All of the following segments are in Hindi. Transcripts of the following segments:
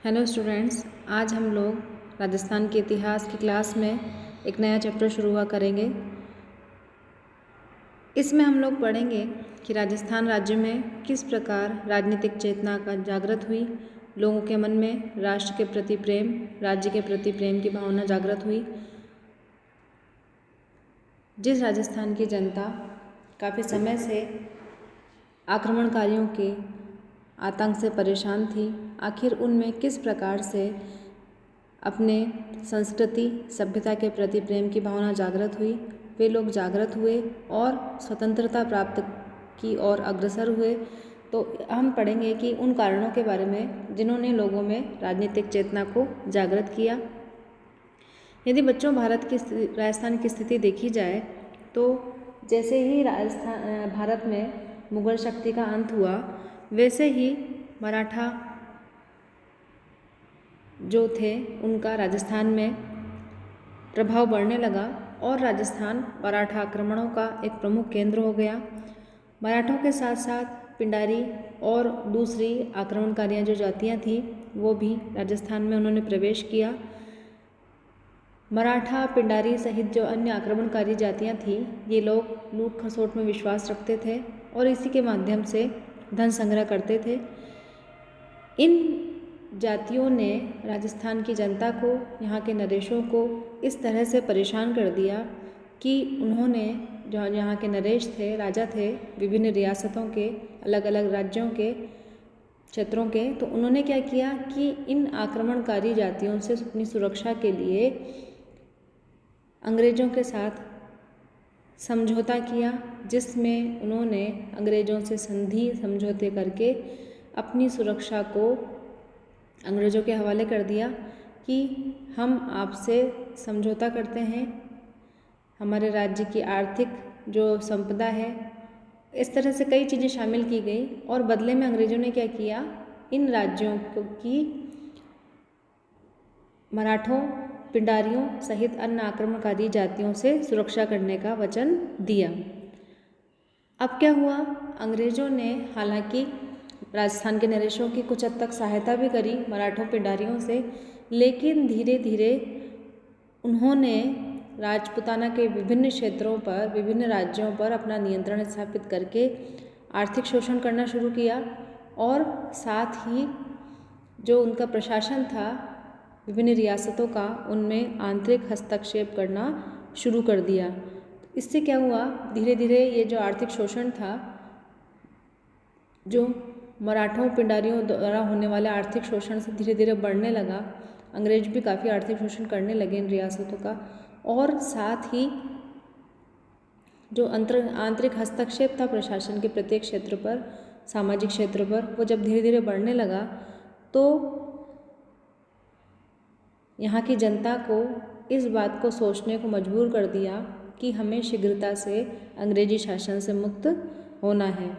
हेलो स्टूडेंट्स, आज हम लोग राजस्थान के इतिहास की क्लास में एक नया चैप्टर शुरू हुआ करेंगे। इसमें हम लोग पढ़ेंगे कि राजस्थान राज्य में किस प्रकार राजनीतिक चेतना का जागृत हुई, लोगों के मन में राष्ट्र के प्रति प्रेम, राज्य के प्रति प्रेम की भावना जागृत हुई। जिस राजस्थान की जनता काफ़ी समय से आक्रमणकारियों के आतंक से परेशान थी, आखिर उनमें किस प्रकार से अपने संस्कृति सभ्यता के प्रति प्रेम की भावना जागृत हुई। वे लोग जागृत हुए और स्वतंत्रता प्राप्त की ओर अग्रसर हुए। तो हम पढ़ेंगे कि उन कारणों के बारे में जिन्होंने लोगों में राजनीतिक चेतना को जागृत किया। यदि बच्चों राजस्थान की स्थिति देखी जाए तो जैसे ही भारत में मुगल शक्ति का अंत हुआ, वैसे ही मराठा जो थे उनका राजस्थान में प्रभाव बढ़ने लगा और राजस्थान मराठा आक्रमणों का एक प्रमुख केंद्र हो गया। मराठों के साथ साथ पिंडारी और दूसरी आक्रमणकारियाँ जो जातियाँ थीं वो भी राजस्थान में उन्होंने प्रवेश किया। मराठा, पिंडारी सहित जो अन्य आक्रमणकारी जातियाँ थीं, ये लोग लूट खसोट में विश्वास रखते थे और इसी के माध्यम से धन संग्रह करते थे। इन जातियों ने राजस्थान की जनता को, यहाँ के नरेशों को इस तरह से परेशान कर दिया कि उन्होंने, जो यहाँ के नरेश थे, राजा थे विभिन्न रियासतों के, अलग अलग राज्यों के, क्षेत्रों के, तो उन्होंने क्या किया कि इन आक्रमणकारी जातियों से अपनी सुरक्षा के लिए अंग्रेज़ों के साथ समझौता किया, जिसमें उन्होंने अंग्रेज़ों से संधि समझौते करके अपनी सुरक्षा को अंग्रेज़ों के हवाले कर दिया कि हम आपसे समझौता करते हैं, हमारे राज्य की आर्थिक जो संपदा है, इस तरह से कई चीज़ें शामिल की गई और बदले में अंग्रेज़ों ने क्या किया, इन राज्यों की मराठों, पिंडारियों सहित अन्य आक्रमणकारी जातियों से सुरक्षा करने का वचन दिया। अब क्या हुआ, अंग्रेज़ों ने हालांकि राजस्थान के नरेशों की कुछ हद तक सहायता भी करी मराठों पिंडारियों से, लेकिन धीरे धीरे उन्होंने राजपूताना के विभिन्न क्षेत्रों पर, विभिन्न राज्यों पर अपना नियंत्रण स्थापित करके आर्थिक शोषण करना शुरू किया और साथ ही जो उनका प्रशासन था विभिन्न रियासतों का, उनमें आंतरिक हस्तक्षेप करना शुरू कर दिया। इससे क्या हुआ, धीरे धीरे ये जो आर्थिक शोषण था, जो मराठों पिंडारियों द्वारा होने वाले आर्थिक शोषण से धीरे धीरे बढ़ने लगा। अंग्रेज भी काफ़ी आर्थिक शोषण करने लगे इन रियासतों का, और साथ ही जो आंतरिक हस्तक्षेप था प्रशासन के प्रत्येक क्षेत्र पर, सामाजिक क्षेत्र पर, वो जब धीरे धीरे बढ़ने लगा तो यहाँ की जनता को इस बात को सोचने को मजबूर कर दिया कि हमें शीघ्रता से अंग्रेजी शासन से मुक्त होना है।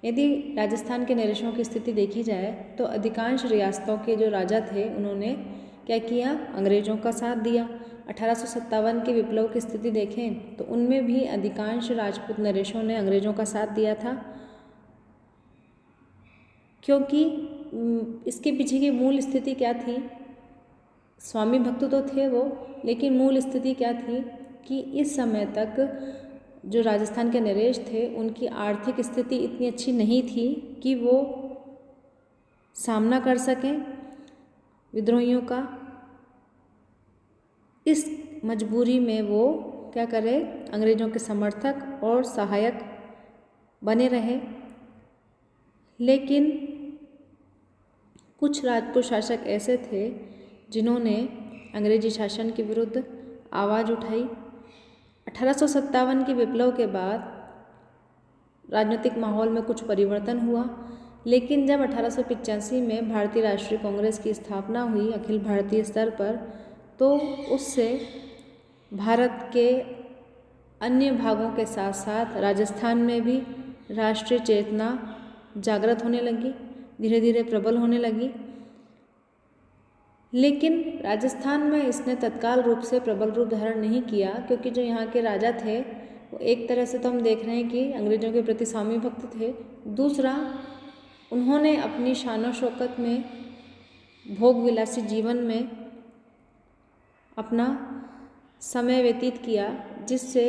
यदि राजस्थान के नरेशों की स्थिति देखी जाए तो अधिकांश रियासतों के जो राजा थे उन्होंने क्या किया, अंग्रेज़ों का साथ दिया। 1857 के विप्लव की स्थिति देखें तो उनमें भी अधिकांश राजपूत नरेशों ने अंग्रेज़ों का साथ दिया था, क्योंकि इसके पीछे की मूल स्थिति क्या थी, स्वामी भक्त तो थे वो, लेकिन मूल स्थिति क्या थी कि इस समय तक जो राजस्थान के नरेश थे उनकी आर्थिक स्थिति इतनी अच्छी नहीं थी कि वो सामना कर सकें विद्रोहियों का। इस मजबूरी में वो क्या करें, अंग्रेज़ों के समर्थक और सहायक बने रहे। लेकिन कुछ राजपूत शासक ऐसे थे जिन्होंने अंग्रेजी शासन के विरुद्ध आवाज़ उठाई। 1857 के विप्लव के बाद राजनीतिक माहौल में कुछ परिवर्तन हुआ, लेकिन जब 1885 में भारतीय राष्ट्रीय कांग्रेस की स्थापना हुई अखिल भारतीय स्तर पर, तो उससे भारत के अन्य भागों के साथ साथ राजस्थान में भी राष्ट्रीय चेतना जागृत होने लगी, धीरे धीरे प्रबल होने लगी। लेकिन राजस्थान में इसने तत्काल रूप से प्रबल रूप धारण नहीं किया, क्योंकि जो यहाँ के राजा थे वो एक तरह से तो हम देख रहे हैं कि अंग्रेज़ों के प्रति स्वामी भक्त थे, दूसरा उन्होंने अपनी शान और शौकत में भोग विलासी जीवन में अपना समय व्यतीत किया, जिससे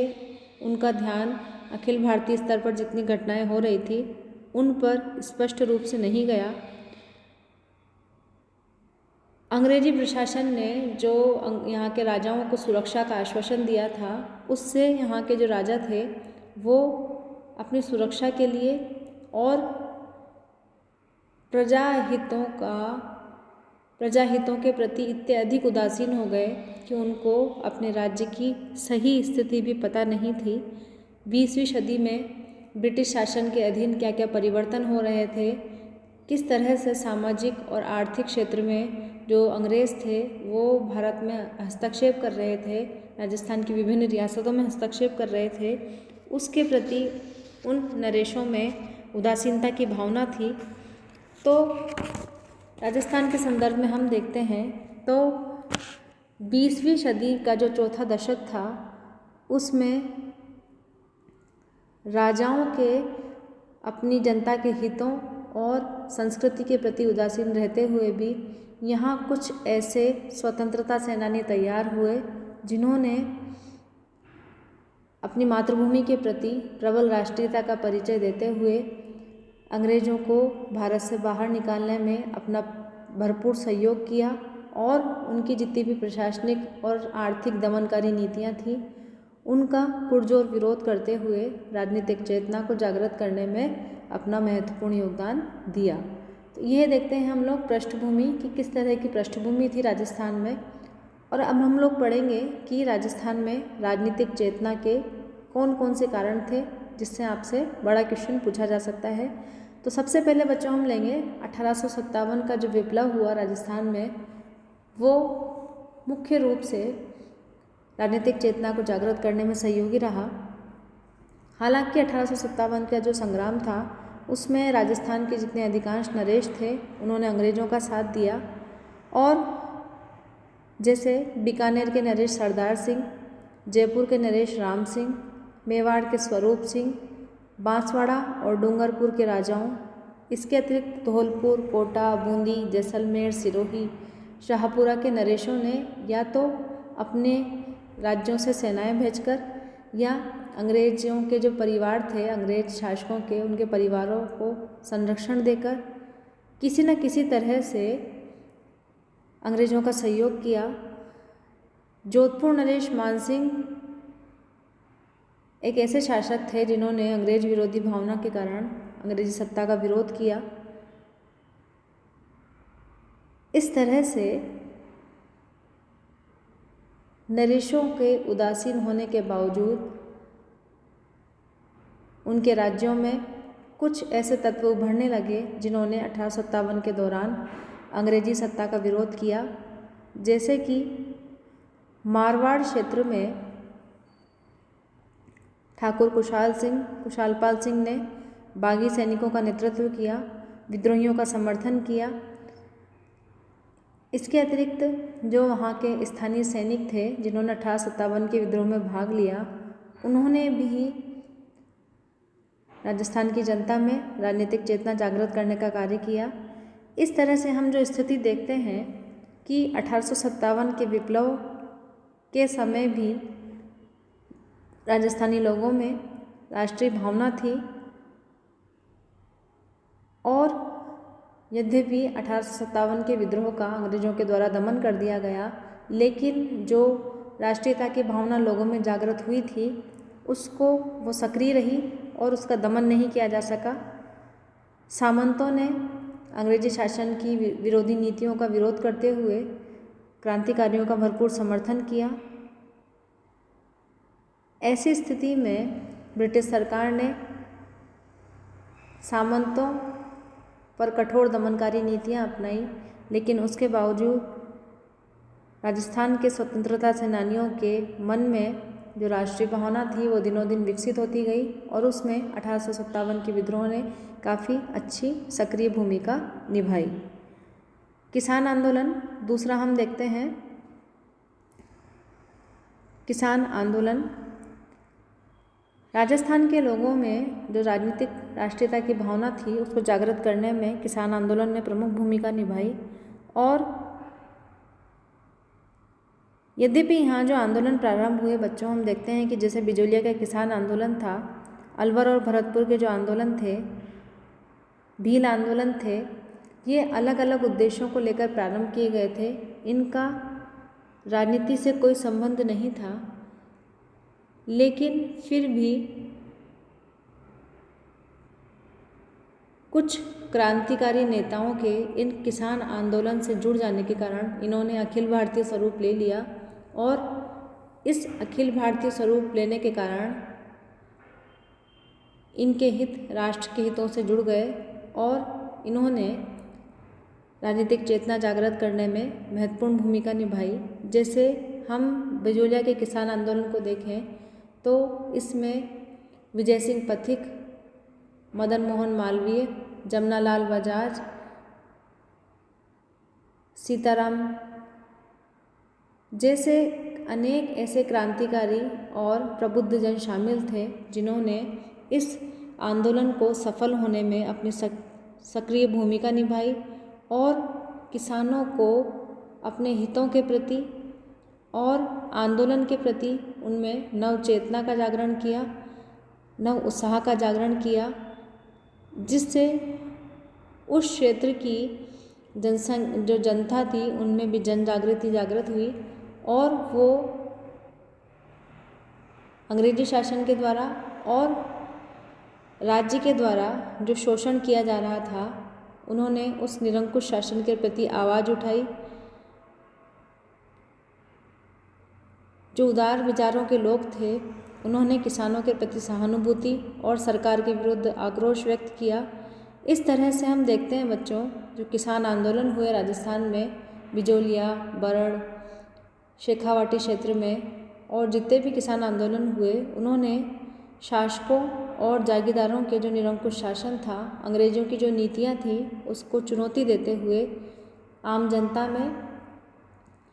उनका ध्यान अखिल भारतीय स्तर पर जितनी घटनाएं हो रही थी उन पर स्पष्ट रूप से नहीं गया। अंग्रेजी प्रशासन ने जो यहाँ के राजाओं को सुरक्षा का आश्वासन दिया था, उससे यहाँ के जो राजा थे वो अपनी सुरक्षा के लिए और प्रजाहितों के प्रति इतने अधिक उदासीन हो गए कि उनको अपने राज्य की सही स्थिति भी पता नहीं थी। 20वीं सदी में ब्रिटिश शासन के अधीन क्या क्या परिवर्तन हो रहे थे, किस तरह से सामाजिक और आर्थिक क्षेत्र में जो अंग्रेज़ थे वो भारत में हस्तक्षेप कर रहे थे, राजस्थान की विभिन्न रियासतों में हस्तक्षेप कर रहे थे, उसके प्रति उन नरेशों में उदासीनता की भावना थी। तो राजस्थान के संदर्भ में हम देखते हैं तो 20वीं सदी का जो चौथा दशक था उसमें राजाओं के अपनी जनता के हितों और संस्कृति के प्रति उदासीन रहते हुए भी यहाँ कुछ ऐसे स्वतंत्रता सेनानी तैयार हुए जिन्होंने अपनी मातृभूमि के प्रति प्रबल राष्ट्रीयता का परिचय देते हुए अंग्रेज़ों को भारत से बाहर निकालने में अपना भरपूर सहयोग किया और उनकी जितनी भी प्रशासनिक और आर्थिक दमनकारी नीतियाँ थीं उनका पुरजोर विरोध करते हुए राजनीतिक चेतना को जागृत करने में अपना महत्वपूर्ण योगदान दिया। तो यह देखते हैं हम लोग पृष्ठभूमि कि किस तरह की पृष्ठभूमि थी राजस्थान में। और अब हम लोग पढ़ेंगे कि राजस्थान में राजनीतिक चेतना के कौन कौन से कारण थे जिससे आपसे बड़ा क्वेश्चन पूछा जा सकता है। तो सबसे पहले बच्चों हम लेंगे 1857 का जो विप्लव हुआ राजस्थान में, वो मुख्य रूप से राजनीतिक चेतना को जागृत करने में सहयोगी रहा। हालांकि 1857 का जो संग्राम था उसमें राजस्थान के जितने अधिकांश नरेश थे उन्होंने अंग्रेज़ों का साथ दिया और जैसे बीकानेर के नरेश सरदार सिंह, जयपुर के नरेश राम सिंह, मेवाड़ के स्वरूप सिंह, बांसवाड़ा और डूंगरपुर के राजाओं, इसके अतिरिक्त धौलपुर, कोटा, बूंदी, जैसलमेर, सिरोही, शाहपुरा के नरेशों ने या तो अपने राज्यों से सेनाएं भेजकर या अंग्रेज़ों के जो परिवार थे अंग्रेज शासकों के, उनके परिवारों को संरक्षण देकर किसी न किसी तरह से अंग्रेज़ों का सहयोग किया। जोधपुर नरेश मानसिंह एक ऐसे शासक थे जिन्होंने अंग्रेज विरोधी भावना के कारण अंग्रेजी सत्ता का विरोध किया। इस तरह से नरेशों के उदासीन होने के बावजूद उनके राज्यों में कुछ ऐसे तत्व उभरने लगे जिन्होंने 1857 के दौरान अंग्रेजी सत्ता का विरोध किया। जैसे कि मारवाड़ क्षेत्र में ठाकुर कुशालपाल सिंह ने बागी सैनिकों का नेतृत्व किया, विद्रोहियों का समर्थन किया। इसके अतिरिक्त जो वहाँ के स्थानीय सैनिक थे जिन्होंने 1857 के विद्रोह में भाग लिया, उन्होंने भी राजस्थान की जनता में राजनीतिक चेतना जागृत करने का कार्य किया। इस तरह से हम जो स्थिति देखते हैं कि 1857 के विप्लव के समय भी राजस्थानी लोगों में राष्ट्रीय भावना थी और यद्यपि 1857 के विद्रोह का अंग्रेज़ों के द्वारा दमन कर दिया गया, लेकिन जो राष्ट्रीयता की भावना लोगों में जागृत हुई थी उसको वो सक्रिय रही और उसका दमन नहीं किया जा सका। सामंतों ने अंग्रेजी शासन की विरोधी नीतियों का विरोध करते हुए क्रांतिकारियों का भरपूर समर्थन किया। ऐसी स्थिति में ब्रिटिश सरकार ने सामंतों पर कठोर दमनकारी नीतियां अपनाई, लेकिन उसके बावजूद राजस्थान के स्वतंत्रता सेनानियों के मन में जो राष्ट्रीय भावना थी वो दिनों दिन विकसित होती गई और उसमें 1857 के विद्रोह ने काफ़ी अच्छी सक्रिय भूमिका निभाई। किसान आंदोलन दूसरा हम देखते हैं। किसान आंदोलन राजस्थान के लोगों में जो राजनीतिक राष्ट्रीयता की भावना थी उसको जागृत करने में किसान आंदोलन ने प्रमुख भूमिका निभाई और यद्यपि यहाँ जो आंदोलन प्रारंभ हुए बच्चों, हम देखते हैं कि जैसे बिजोलिया का किसान आंदोलन था, अलवर और भरतपुर के जो आंदोलन थे, भील आंदोलन थे, ये अलग अलग उद्देश्यों को लेकर प्रारंभ किए गए थे। इनका राजनीति से कोई संबंध नहीं था, लेकिन फिर भी कुछ क्रांतिकारी नेताओं के इन किसान आंदोलन से जुड़ जाने के कारण इन्होंने अखिल भारतीय स्वरूप ले लिया और इस अखिल भारतीय स्वरूप लेने के कारण इनके हित राष्ट्र के हितों से जुड़ गए और इन्होंने राजनीतिक चेतना जागृत करने में महत्वपूर्ण भूमिका निभाई। जैसे हम बिजोलिया के किसान आंदोलन को देखें तो इसमें विजय सिंह पथिक, मदन मोहन मालवीय, जमनालाल बजाज, सीताराम जैसे अनेक ऐसे क्रांतिकारी और प्रबुद्ध जन शामिल थे जिन्होंने इस आंदोलन को सफल होने में अपनी सक्रिय भूमिका निभाई और किसानों को अपने हितों के प्रति और आंदोलन के प्रति उनमें नव चेतना का जागरण किया, नव उत्साह का जागरण किया, जिससे उस क्षेत्र की जो जनता थी उनमें भी जन जागृति जागृत हुई और वो अंग्रेजी शासन के द्वारा और राज्य के द्वारा जो शोषण किया जा रहा था उन्होंने उस निरंकुश शासन के प्रति आवाज़ उठाई। जो उदार विचारों के लोग थे उन्होंने किसानों के प्रति सहानुभूति और सरकार के विरुद्ध आक्रोश व्यक्त किया। इस तरह से हम देखते हैं बच्चों, जो किसान आंदोलन हुए राजस्थान में बिजोलिया, बरड़, शेखावाटी क्षेत्र में और जितने भी किसान आंदोलन हुए उन्होंने शासकों और जागीरदारों के जो निरंकुश शासन था, अंग्रेज़ों की जो नीतियाँ थी उसको चुनौती देते हुए आम जनता में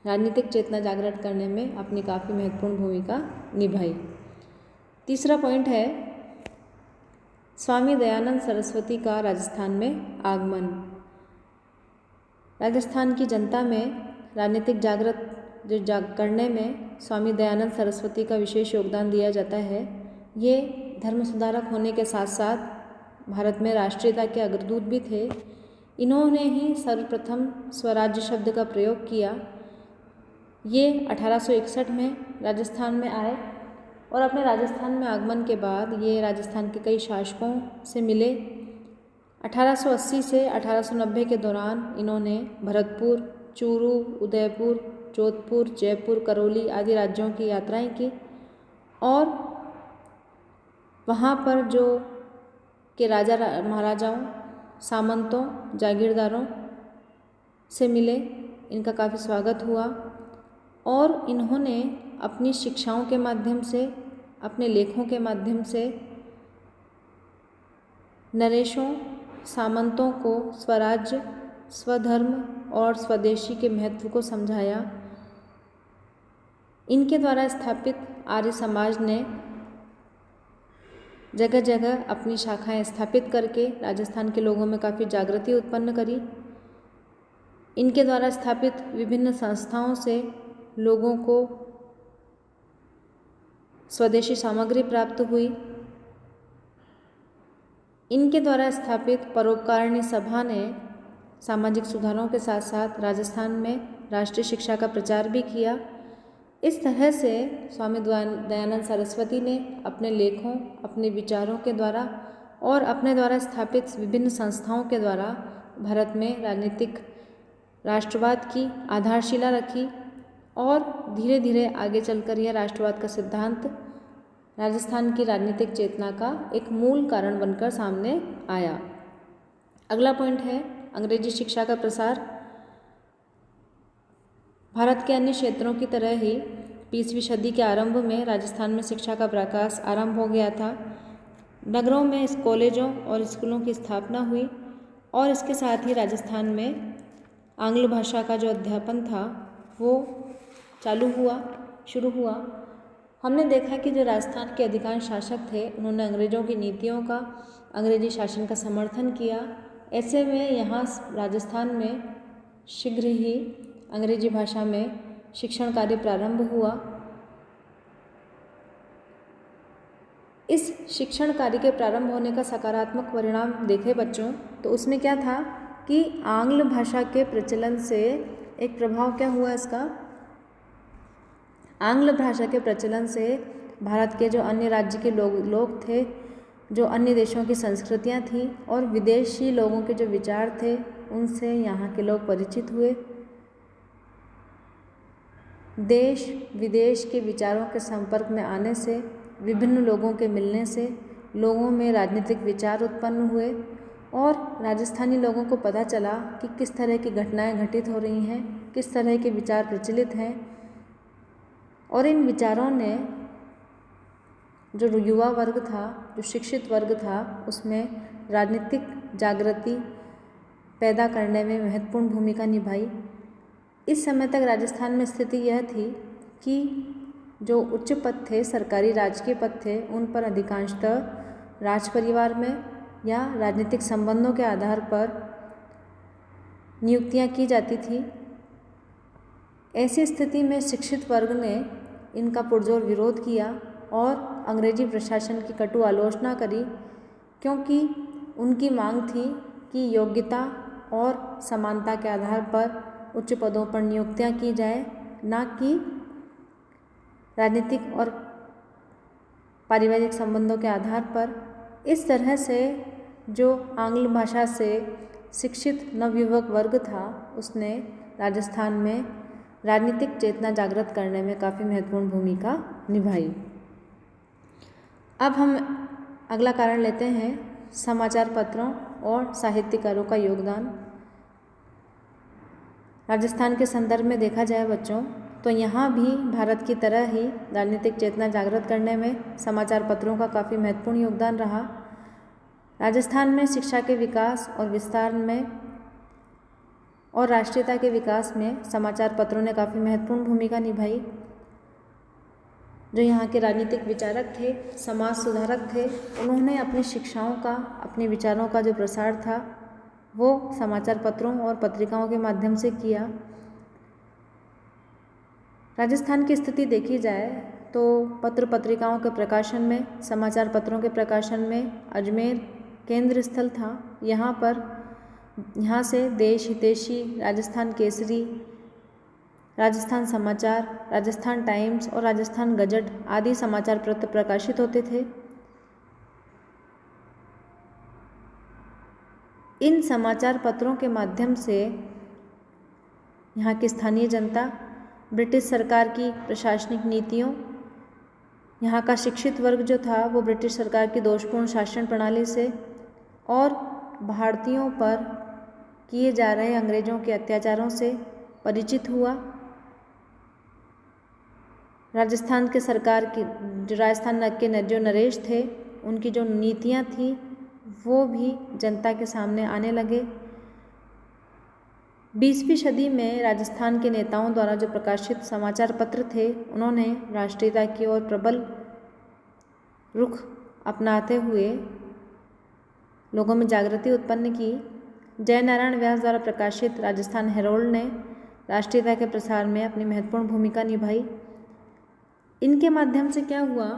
राजनीतिक चेतना जागृत करने में अपनी काफ़ी महत्वपूर्ण भूमिका निभाई। तीसरा पॉइंट है स्वामी दयानंद सरस्वती का राजस्थान में आगमन। राजस्थान की जनता में राजनीतिक जागृत करने में स्वामी दयानंद सरस्वती का विशेष योगदान दिया जाता है। ये धर्म सुधारक होने के साथ साथ भारत में राष्ट्रीयता के अग्रदूत भी थे। इन्होंने ही सर्वप्रथम स्वराज्य शब्द का प्रयोग किया। ये 1861 में राजस्थान में आए और अपने राजस्थान में आगमन के बाद ये राजस्थान के कई शासकों से मिले। 1880 से 1890 के दौरान इन्होंने भरतपुर, चूरू, उदयपुर, जोधपुर, जयपुर, करौली आदि राज्यों की यात्राएं की और वहाँ पर जो के राजा महाराजाओं, सामंतों, जागीरदारों से मिले। इनका काफ़ी स्वागत हुआ और इन्होंने अपनी शिक्षाओं के माध्यम से, अपने लेखों के माध्यम से नरेशों, सामंतों को स्वराज्य, स्वधर्म और स्वदेशी के महत्व को समझाया। इनके द्वारा स्थापित आर्य समाज ने जगह जगह अपनी शाखाएं स्थापित करके राजस्थान के लोगों में काफ़ी जागृति उत्पन्न करी। इनके द्वारा स्थापित विभिन्न संस्थाओं से लोगों को स्वदेशी सामग्री प्राप्त हुई। इनके द्वारा स्थापित परोपकारिणी सभा ने सामाजिक सुधारों के साथ साथ राजस्थान में राष्ट्रीय शिक्षा का प्रचार भी किया। इस तरह से स्वामी दयानंद सरस्वती ने अपने लेखों, अपने विचारों के द्वारा और अपने द्वारा स्थापित विभिन्न संस्थाओं के द्वारा भारत में राजनीतिक राष्ट्रवाद की आधारशिला रखी और धीरे धीरे आगे चलकर यह राष्ट्रवाद का सिद्धांत राजस्थान की राजनीतिक चेतना का एक मूल कारण बनकर सामने आया। अगला पॉइंट है अंग्रेजी शिक्षा का प्रसार। भारत के अन्य क्षेत्रों की तरह ही 20वीं सदी के आरंभ में राजस्थान में शिक्षा का प्रकाश आरंभ हो गया था। नगरों में कॉलेजों और स्कूलों की स्थापना हुई और इसके साथ ही राजस्थान में आंग्ल भाषा का जो अध्यापन था वो शुरू हुआ। हमने देखा कि जो राजस्थान के अधिकांश शासक थे उन्होंने अंग्रेज़ों की नीतियों का, अंग्रेजी शासन का समर्थन किया। ऐसे में यहाँ राजस्थान में शीघ्र ही अंग्रेजी भाषा में शिक्षण कार्य प्रारंभ हुआ। इस शिक्षण कार्य के प्रारंभ होने का सकारात्मक परिणाम देखे बच्चों तो उसमें क्या था कि आंग्ल भाषा के प्रचलन से एक प्रभाव क्या हुआ इसका, आंग्ल भाषा के प्रचलन से भारत के जो अन्य राज्य के लोग थे, जो अन्य देशों की संस्कृतियाँ थीं और विदेशी लोगों के जो विचार थे उनसे यहाँ के लोग परिचित हुए। देश विदेश के विचारों के संपर्क में आने से, विभिन्न लोगों के मिलने से लोगों में राजनीतिक विचार उत्पन्न हुए और राजस्थानी लोगों को पता चला कि किस तरह की घटनाएं घटित हो रही हैं, किस तरह के विचार प्रचलित हैं और इन विचारों ने जो युवा वर्ग था, जो शिक्षित वर्ग था, उसमें राजनीतिक जागृति पैदा करने में महत्वपूर्ण भूमिका निभाई। इस समय तक राजस्थान में स्थिति यह थी कि जो उच्च पद थे, सरकारी राजकीय पद थे, उन पर अधिकांशतः राज परिवार में या राजनीतिक संबंधों के आधार पर नियुक्तियां की जाती थी। ऐसी स्थिति में शिक्षित वर्ग ने इनका पुरजोर विरोध किया और अंग्रेजी प्रशासन की कटु आलोचना करी, क्योंकि उनकी मांग थी कि योग्यता और समानता के आधार पर उच्च पदों पर नियुक्तियां की जाए, ना कि राजनीतिक और पारिवारिक संबंधों के आधार पर। इस तरह से जो आंग्ल भाषा से शिक्षित नवयुवक वर्ग था उसने राजस्थान में राजनीतिक चेतना जागृत करने में काफ़ी महत्वपूर्ण भूमिका निभाई। अब हम अगला कारण लेते हैं समाचार पत्रों और साहित्यकारों का योगदान। राजस्थान के संदर्भ में देखा जाए बच्चों तो यहाँ भी भारत की तरह ही राजनीतिक चेतना जागृत करने में समाचार पत्रों का काफ़ी महत्वपूर्ण योगदान रहा। राजस्थान में शिक्षा के विकास और विस्तार में और राष्ट्रीयता के विकास में समाचार पत्रों ने काफ़ी महत्वपूर्ण भूमिका निभाई। जो यहाँ के राजनीतिक विचारक थे, समाज सुधारक थे, उन्होंने अपनी शिक्षाओं का, अपने विचारों का जो प्रसार था वो समाचार पत्रों और पत्रिकाओं के माध्यम से किया। राजस्थान की स्थिति देखी जाए तो पत्र पत्रिकाओं के प्रकाशन में, समाचार पत्रों के प्रकाशन में अजमेर केंद्र स्थल था। यहाँ से देश हितैषी, राजस्थान केसरी, राजस्थान समाचार, राजस्थान टाइम्स और राजस्थान गजट आदि समाचार पत्र प्रकाशित होते थे। इन समाचार पत्रों के माध्यम से यहाँ की स्थानीय जनता ब्रिटिश सरकार की प्रशासनिक नीतियों, यहाँ का शिक्षित वर्ग जो था वो ब्रिटिश सरकार की दोषपूर्ण शासन प्रणाली से और भारतीयों पर किए जा रहे अंग्रेज़ों के अत्याचारों से परिचित हुआ। राजस्थान के सरकार की जो राजस्थान के जो नरेश थे उनकी जो नीतियाँ थी वो भी जनता के सामने आने लगे। 20वीं सदी में राजस्थान के नेताओं द्वारा जो प्रकाशित समाचार पत्र थे उन्होंने राष्ट्रीयता की ओर प्रबल रुख अपनाते हुए लोगों में जागृति उत्पन्न की। जयनारायण व्यास द्वारा प्रकाशित राजस्थान हेरोल्ड ने राष्ट्रीयता के प्रसार में अपनी महत्वपूर्ण भूमिका निभाई। इनके माध्यम से क्या हुआ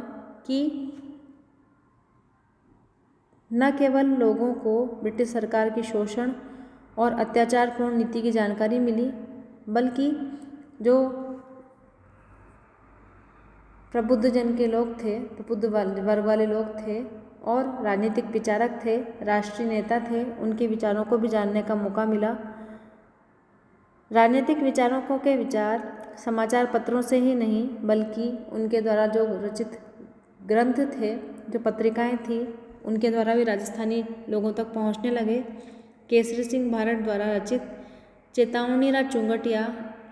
कि न केवल लोगों को ब्रिटिश सरकार की शोषण और अत्याचारपूर्ण नीति की जानकारी मिली, बल्कि जो प्रबुद्ध जन के लोग थे, प्रबुद्ध वर्ग वाले लोग थे और राजनीतिक विचारक थे, राष्ट्रीय नेता थे, उनके विचारों को भी जानने का मौका मिला। राजनीतिक विचारकों के विचार समाचार पत्रों से ही नहीं बल्कि उनके द्वारा जो रचित ग्रंथ थे, जो पत्रिकाएं थी, उनके द्वारा भी राजस्थानी लोगों तक पहुंचने लगे। केसरी सिंह भारत द्वारा रचित चेतावनीरा चुंगटिया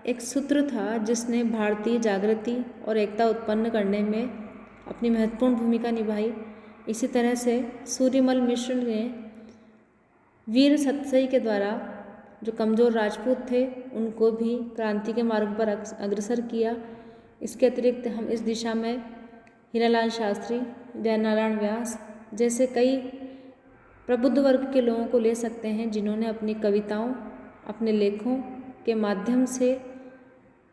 एक सूत्र था जिसने भारतीय जागृति और एकता उत्पन्न करने में अपनी महत्वपूर्ण भूमिका निभाई। इसी तरह से सूर्यमल मिश्र ने वीर सतसई के द्वारा जो कमज़ोर राजपूत थे उनको भी क्रांति के मार्ग पर अग्रसर किया। इसके अतिरिक्त हम इस दिशा में हीरालाल शास्त्री, जयनारायण व्यास जैसे कई प्रबुद्ध वर्ग के लोगों को ले सकते हैं जिन्होंने अपनी कविताओं, अपने लेखों के माध्यम से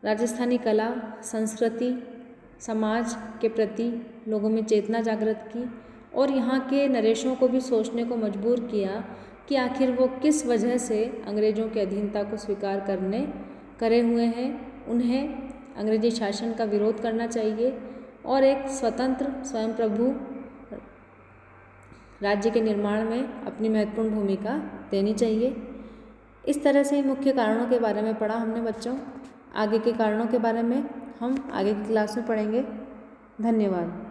राजस्थानी कला, संस्कृति, समाज के प्रति लोगों में चेतना जागृत की और यहाँ के नरेशों को भी सोचने को मजबूर किया कि आखिर वो किस वजह से अंग्रेज़ों के अधीनता को स्वीकार करे हुए हैं। उन्हें अंग्रेजी शासन का विरोध करना चाहिए और एक स्वतंत्र स्वयं प्रभु राज्य के निर्माण में अपनी महत्वपूर्ण भूमिका देनी चाहिए। इस तरह से मुख्य कारणों के बारे में पढ़ा हमने बच्चों। आगे के कारणों के बारे में हम आगे की क्लास में पढ़ेंगे। धन्यवाद।